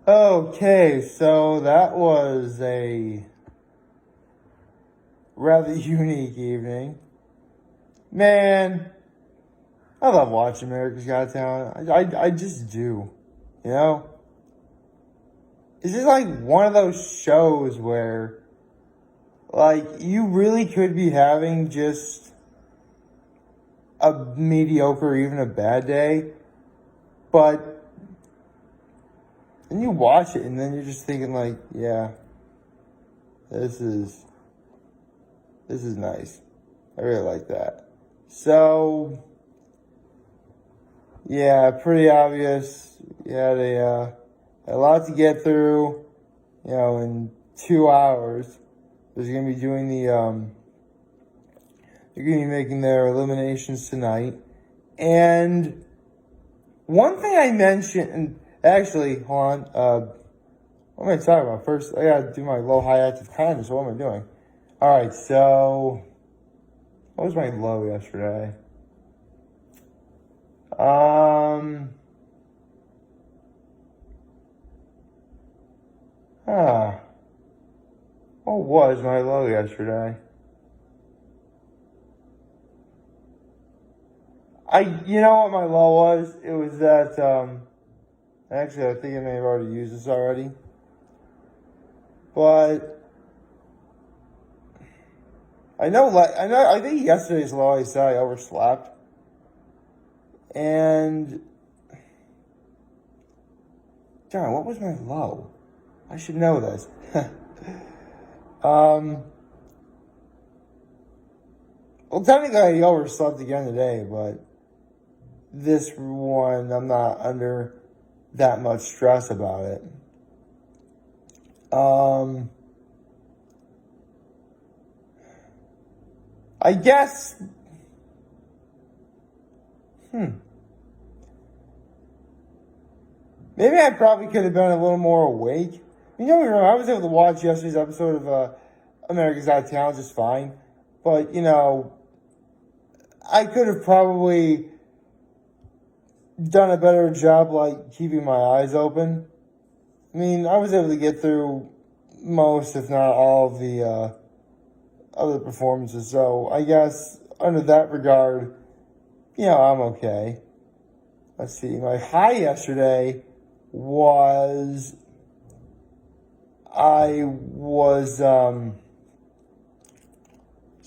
Okay, so that was a rather unique evening. Man, I love watching America's Got Talent. I just do. You know? It's just like one of those shows where, like, you really could be having just a mediocre or even a bad day, but then you watch it and then you're just thinking like, yeah, this is nice. I really like that. So, yeah, pretty obvious. Yeah, they had a lot to get through. You know, in 2 hours, there's gonna be doing the they're gonna be making their eliminations tonight. And one thing I mentioned, and actually, hold on, what am I talking about? First, I gotta do my low high active kindness. What am I doing? All right, so what was my low yesterday? What was my low yesterday? You know what my low was? It was that, actually, I think I may have already used this already. But I think yesterday's low I said I overslept. And, darn, what was my low? I should know this. Well, technically I overslept again today, but this one, I'm not under that much stress about it. I guess, maybe I probably could have been a little more awake. You know, I was able to watch yesterday's episode of America's Got Talent just fine. But, you know, I could have probably done a better job, like, keeping my eyes open. I mean, I was able to get through most, if not all, of the other performances. So, I guess, under that regard, you know, I'm okay. Let's see. My high yesterday was...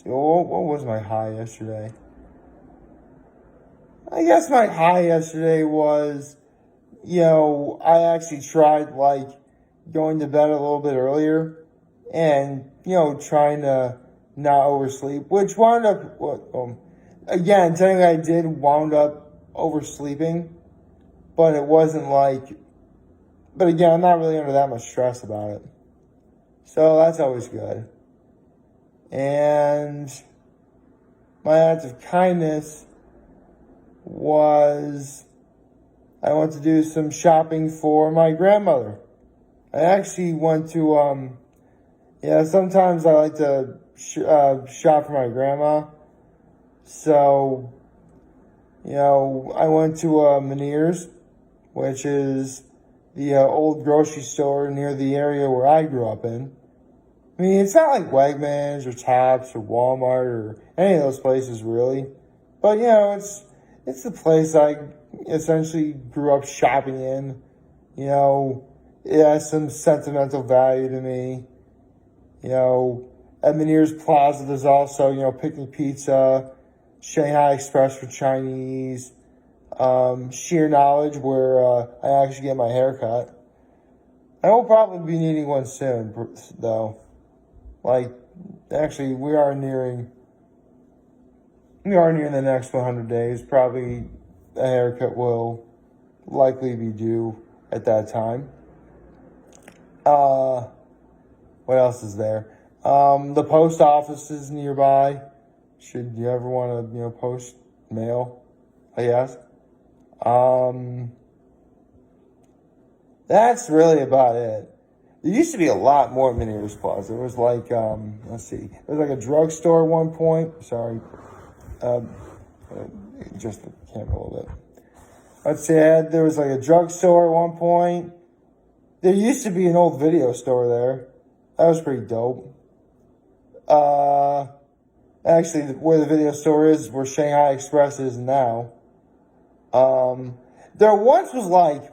what was my high yesterday? I guess my high yesterday was, you know, I actually tried, like, going to bed a little bit earlier and, you know, trying to not oversleep, which wound up, again, technically I did wound up oversleeping, but it wasn't like, but again, I'm not really under that much stress about it. So that's always good. And my act of kindness was I went to do some shopping for my grandmother. I actually went to, sometimes I like to shop for my grandma. So, you know, I went to Meniere's, which is the old grocery store near the area where I grew up in. I mean, it's not like Wegmans or Tops or Walmart or any of those places, really. But, you know, it's the place I essentially grew up shopping in. You know, it has some sentimental value to me. You know, at Meniere's Plaza, there's also, you know, Picnic Pizza, Shanghai Express for Chinese, Sheer Knowledge, where I actually get my hair cut. I will probably be needing one soon, though. Like, actually, we are nearing the next 100 days. Probably a haircut will likely be due at that time. What else is there? The post office is nearby. Should you ever want to, you know, post mail, I guess. That's really about it. There used to be a lot more Meniere's Plaza. There was like, let's see. There was like a drugstore at one point. Sorry. Just the camera a little bit. Let's see. There was like a drugstore at one point. There used to be an old video store there. That was pretty dope. Uh, Actually, where the video store is, where Shanghai Express is now. There once was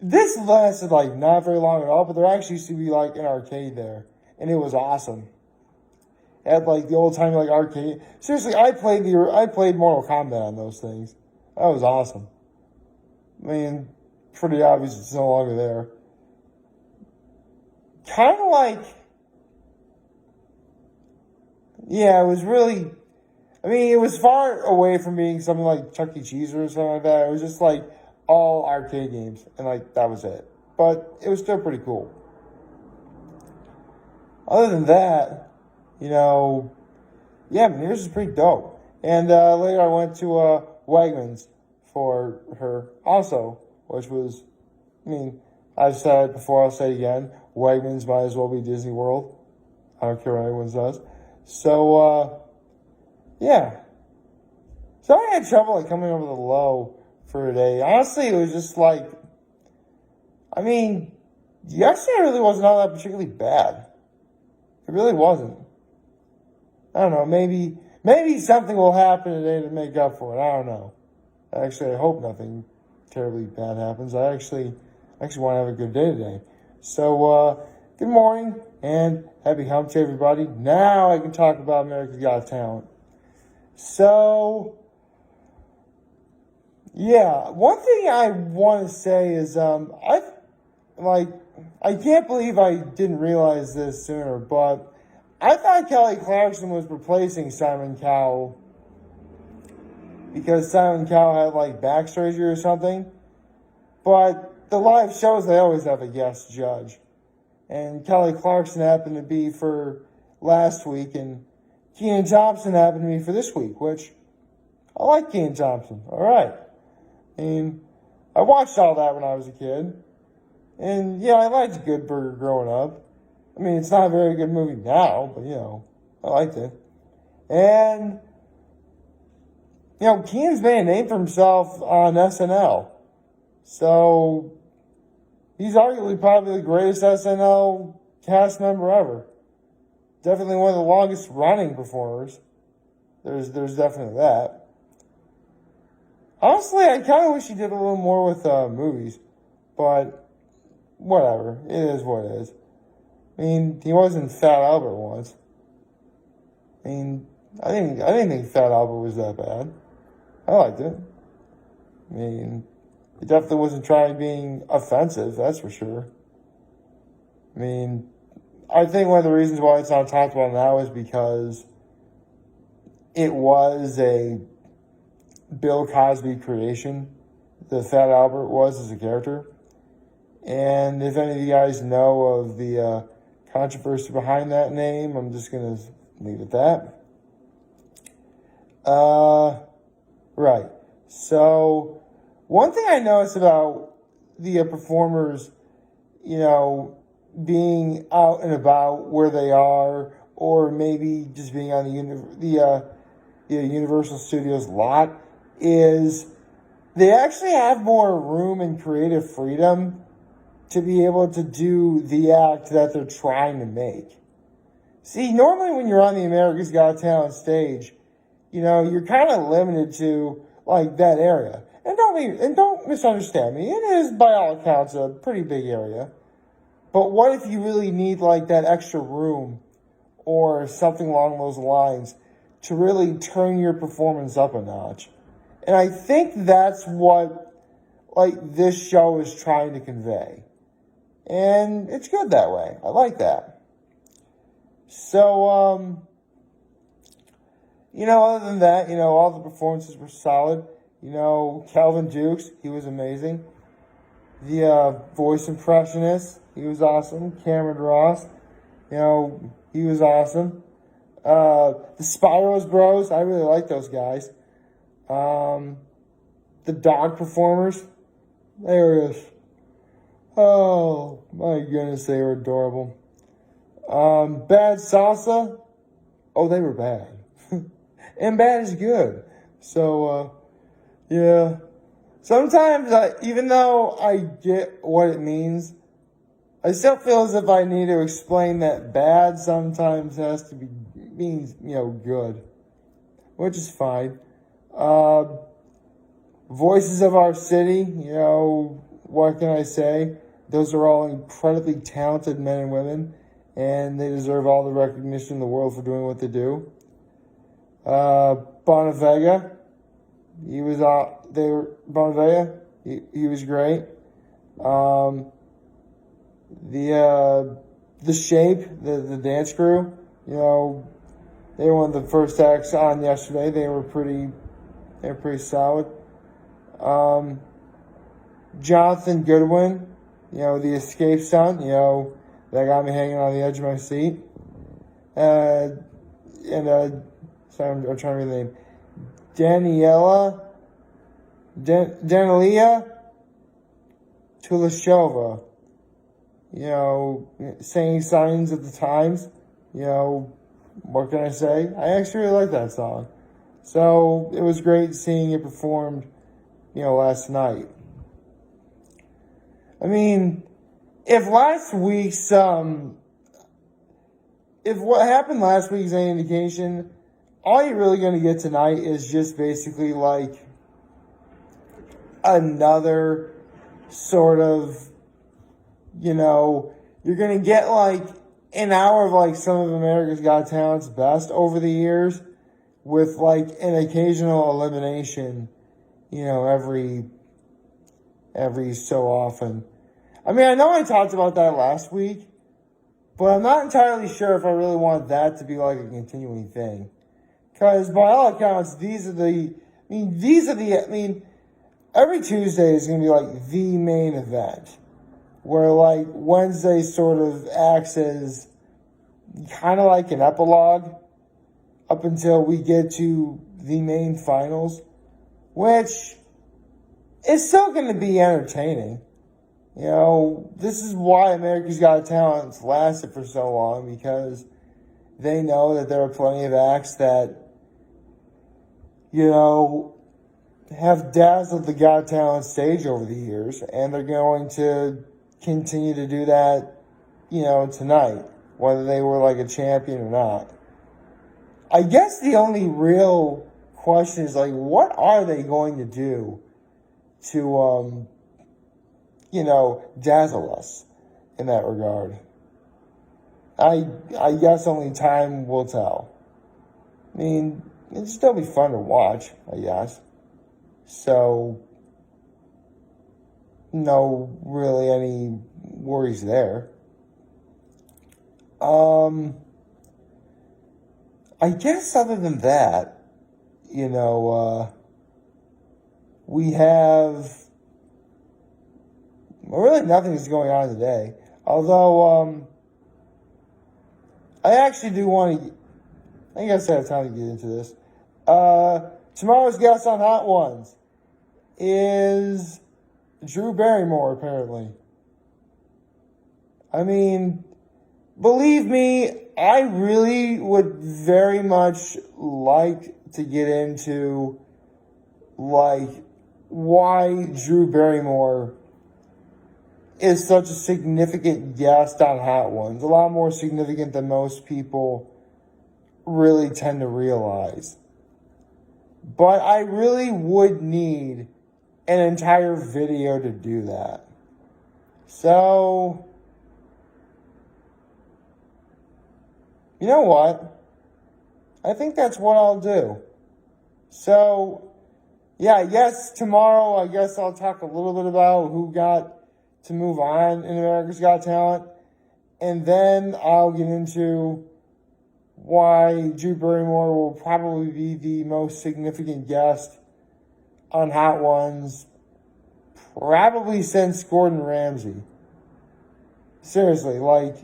this lasted like not very long at all, but there actually used to be like an arcade there, and it was awesome. It had like the old time like arcade. Seriously, I played Mortal Kombat on those things. That was awesome. I mean, pretty obvious it's no longer there. Kind of like, yeah, it was really. I mean, it was far away from being something like Chuck E. Cheese or something like that. It was just like all arcade games, and like that was it. But it was still pretty cool. Other than that, yeah, Meniere's is pretty dope. And later I went to Wegmans for her also, which was, I mean, I've said it before, I'll say it again, Wegmans might as well be Disney World. I don't care what anyone says. So, yeah. So I had trouble like coming over the low for today. Honestly, it was just like, I mean, yesterday really wasn't all that particularly bad. It really wasn't. I don't know, maybe something will happen today to make up for it. I don't know. Actually, I hope nothing terribly bad happens. I actually want to have a good day today. So, good morning and happy hump to everybody. Now I can talk about America's Got Talent. So, yeah, one thing I want to say is, I can't believe I didn't realize this sooner, but I thought Kelly Clarkson was replacing Simon Cowell because Simon Cowell had like back surgery or something. But the live shows, they always have a guest judge. And Kelly Clarkson happened to be for last week, and Kenan Thompson happened to be for this week, which I like Kenan Thompson. All right. I mean, I watched all that when I was a kid. And, yeah, I liked Good Burger growing up. I mean, it's not a very good movie now, but, I liked it. And, Kenan's made a name for himself on SNL. So, he's arguably probably the greatest SNL cast member ever. Definitely one of the longest running performers. There's definitely that. Honestly, I kind of wish he did a little more with movies. But, whatever. It is what it is. I mean, he was in Fat Albert once. I mean, I didn't think Fat Albert was that bad. I liked it. I mean, it definitely wasn't trying being offensive, that's for sure. I mean, I think one of the reasons why it's not talked about now is because it was a Bill Cosby creation. The Fat Albert was as a character. And if any of you guys know of the controversy behind that name, I'm just going to leave it at that. Right. So, one thing I noticed about the performers, being out and about where they are, or maybe just being on the Universal Studios lot, is they actually have more room and creative freedom to be able to do the act that they're trying to make. See, normally when you're on the America's Got Talent stage, you're kind of limited to like that area. And don't misunderstand me. It is by all accounts a pretty big area. But what if you really need like that extra room or something along those lines to really turn your performance up a notch? And I think that's what like this show is trying to convey. And it's good that way. I like that. So, other than that, all the performances were solid. Calvin Dukes, he was amazing. The voice impressionist, he was awesome. Cameron Ross, he was awesome. The Spyros Bros, I really like those guys. The dog performers, they were just, oh my goodness, they were adorable. Bad Salsa, oh, they were bad. And bad is good. So, yeah. sometimes, even though I get what it means, I still feel as if I need to explain that bad sometimes has to be means, good, which is fine. Voices of our city, what can I say? Those are all incredibly talented men and women, and they deserve all the recognition in the world for doing what they do. Bonavega, he was great. The Shape, the dance crew, they were one of the first acts on yesterday. They were pretty solid. Jonathan Goodwin, the Escape Son, that got me hanging on the edge of my seat. Sorry, I'm trying to read the name. Daniela Tulashova, saying signs of the times, what can I say? I actually really like that song. So it was great seeing it performed, last night. I mean, if what happened last week is any indication, all you're really going to get tonight is just basically like another sort of, you're going to get like an hour of like some of America's Got Talent's best over the years with like an occasional elimination, every so often. I mean, I know I talked about that last week, but I'm not entirely sure if I really want that to be like a continuing thing. Because by all accounts, every Tuesday is going to be like the main event. Where like Wednesday sort of acts as kind of like an epilogue up until we get to the main finals, which is still going to be entertaining. This is why America's Got Talent's lasted for so long, because they know that there are plenty of acts that, have dazzled the Got Talent stage over the years, and they're going to continue to do that, tonight, whether they were like a champion or not. I guess the only real question is like, what are they going to do to, dazzle us in that regard? I guess only time will tell. I mean, it'd still be fun to watch, I guess. So, no really any worries there. I guess other than that, we have really nothing is going on today. Although, I actually do want to, I guess I have time to get into this. Tomorrow's guest on Hot Ones is Drew Barrymore, apparently. I mean, believe me, I really would very much like to get into, like, why Drew Barrymore is such a significant guest on Hot Ones. A lot more significant than most people really tend to realize. But I really would need an entire video to do that. So, you know what? I think that's what I'll do. So, yeah, I guess tomorrow, I'll talk a little bit about who got to move on in America's Got Talent. And then I'll get into why Drew Barrymore will probably be the most significant guest on Hot Ones probably since Gordon Ramsay. Seriously, like,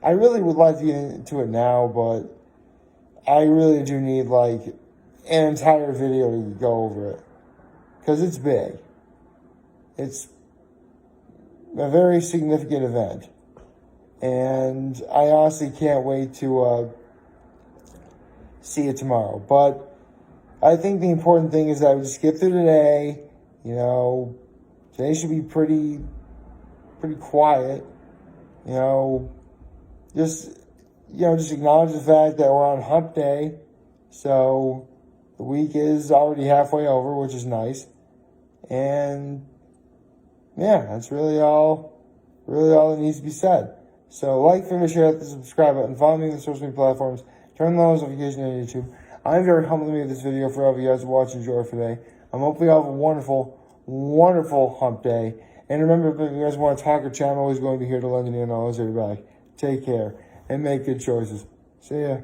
I really would like to get into it now, but I really do need, like, an entire video to go over it. Because it's big. It's a very significant event. And I honestly can't wait to see it tomorrow. But I think the important thing is that we just get through today You know, today should be pretty quiet. You know, just acknowledge the fact that we're on Hump Day. So the week is already halfway over, which is nice. And yeah, that's really all that needs to be said. So like, favorite, share, hit the subscribe button, follow me on the social media platforms, turn the notification on YouTube. I'm very humbled to make this video for all of you guys to watch and enjoy today. I'm hoping you all have a wonderful, wonderful Hump Day. And remember, if you guys want to talk or chat, I'm always going to be here to lend an ear and always have your back. Take care and make good choices. See ya.